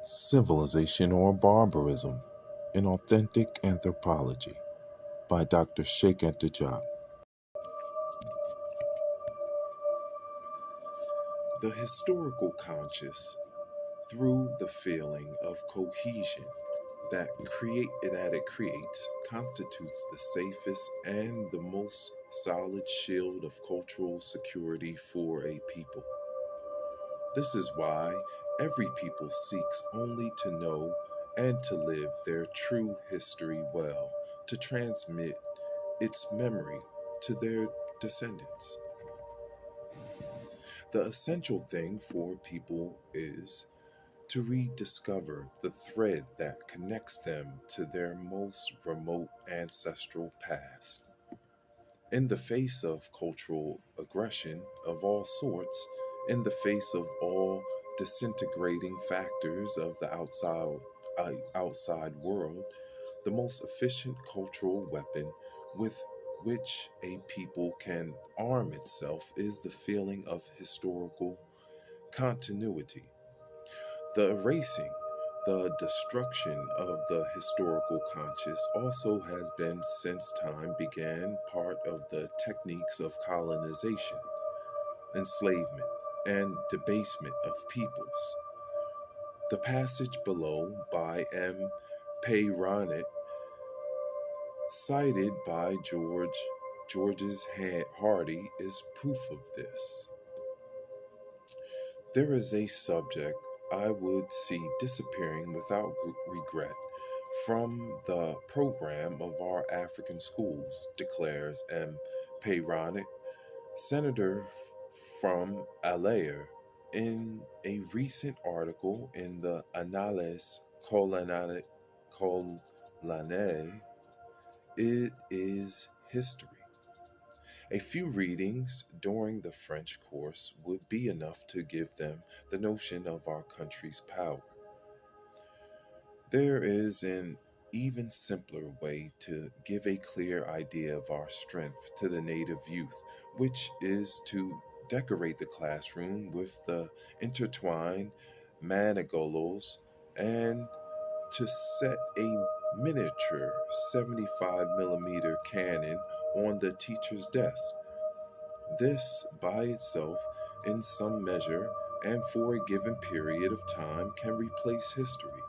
Civilization or Barbarism, an Authentic Anthropology by Dr. Cheikh and Diop. The historical conscious, through the feeling of cohesion that it creates, constitutes the safest and the most solid shield of cultural security for a people. This is why every people seeks only to know and to live their true history well, to transmit its memory to their descendants. The essential thing for people is to rediscover the thread that connects them to their most remote ancestral past. In the face of cultural aggression of all sorts, in the face of all disintegrating factors of the outside world, the most efficient cultural weapon with which a people can arm itself is the feeling of historical continuity. The erasing, the destruction of the historical conscious also has been since time began part of the techniques of colonization, enslavement, and debasement of peoples. The passage below by M. Peyronnet, cited by George's Hardy, is proof of this. There is a subject I would see disappearing without regret from the program of our African schools, declares M. Peyronnet, senator from Alaire, in a recent article in the Annales Coloniales. It is history. A few readings during the French course would be enough to give them the notion of our country's power. There is an even simpler way to give a clear idea of our strength to the native youth, which is to decorate the classroom with the intertwined manigolos and to set a miniature 75 millimeter cannon on the teacher's desk. This by itself, in some measure and for a given period of time, can replace history.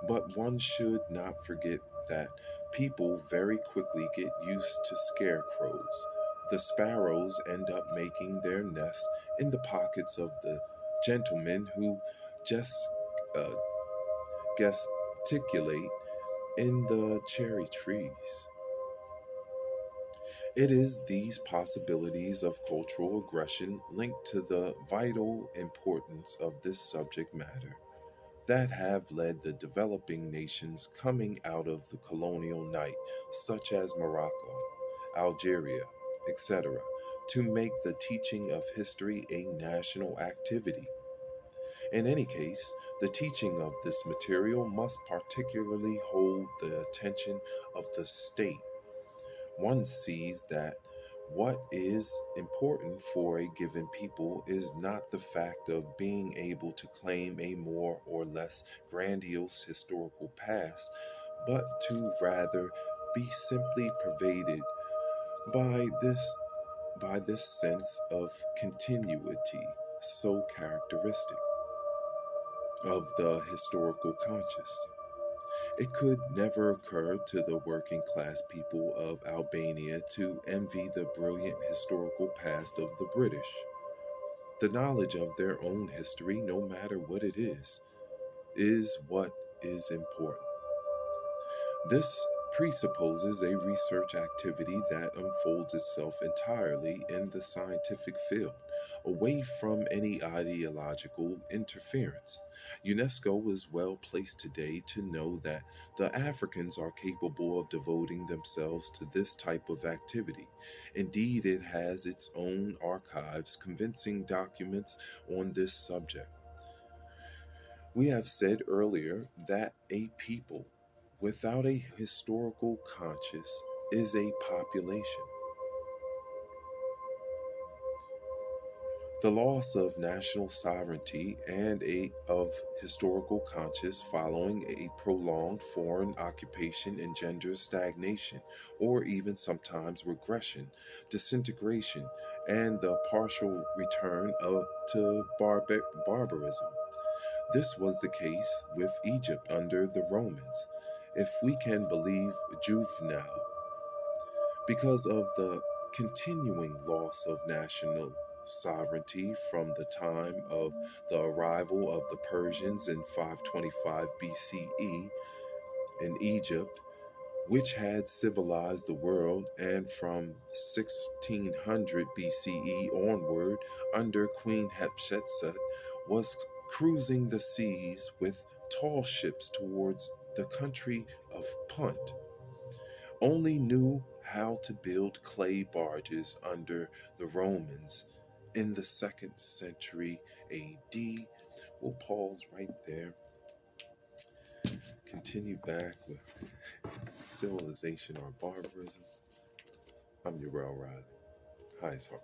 But one should not forget that people very quickly get used to scarecrows. The sparrows end up making their nests in the pockets of the gentlemen who just uh, gesticulate in the cherry trees. It is these possibilities of cultural aggression linked to the vital importance of this subject matter that have led the developing nations coming out of the colonial night, such as Morocco, Algeria, etc., to make the teaching of history a national activity. In any case, the teaching of this material must particularly hold the attention of the state. One sees that what is important for a given people is not the fact of being able to claim a more or less grandiose historical past, but to rather be simply pervaded by this sense of continuity so characteristic of the historical conscious. It could never occur to the working class people of Albania to envy the brilliant historical past of the British. The knowledge of their own history, no matter what it is what is important. This presupposes a research activity that unfolds itself entirely in the scientific field, away from any ideological interference. UNESCO is well placed today to know that the Africans are capable of devoting themselves to this type of activity. Indeed, it has its own archives, convincing documents on this subject. We have said earlier that a people without a historical conscience is a population. The loss of national sovereignty and of historical conscience following a prolonged foreign occupation engenders stagnation, or even sometimes regression, disintegration, and the partial return to barbarism. This was the case with Egypt under the Romans, if we can believe Juvenal, because of the continuing loss of national sovereignty from the time of the arrival of the Persians in 525 BCE in Egypt, which had civilized the world, and from 1600 BCE onward, under Queen Hatshepsut, was cruising the seas with tall ships towards the country of Punt, only knew how to build clay barges under the Romans in the 2nd century AD. We'll pause right there. Continue back with civilization or barbarism. I'm Uriel. Hi, Sark.